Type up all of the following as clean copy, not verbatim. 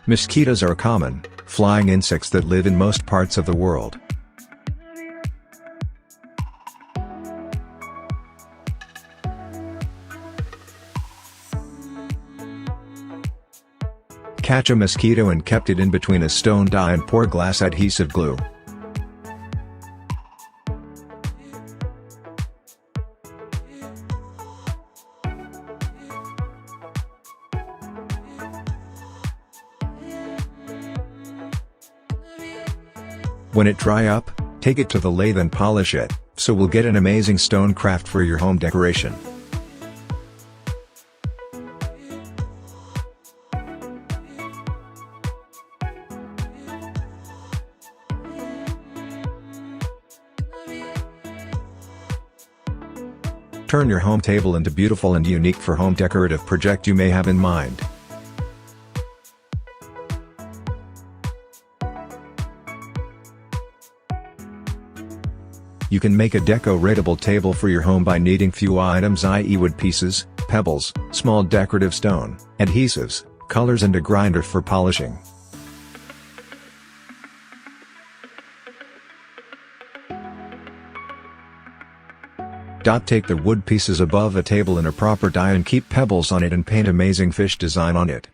Mosquitoes are common, flying insects that live in most parts of the world. Catch a mosquito and kept it in between a stone die and pour glass adhesive glue. When it dry up, take it to the lathe and polish it, so we'll get an amazing stone craft for your home decoration. Turn your home table into beautiful and unique for home decorative project you may have in mind. You can make a decoratable table for your home by needing few items, i.e. wood pieces, pebbles, small decorative stone, adhesives, colors and a grinder for polishing. Take the wood pieces above a table in a proper die and keep pebbles on it and paint amazing fish design on it.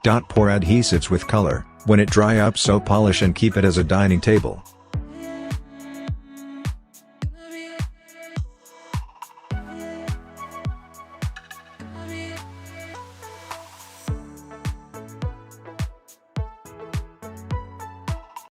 Pour adhesives with color, when it dry up, so polish and keep it as a dining table.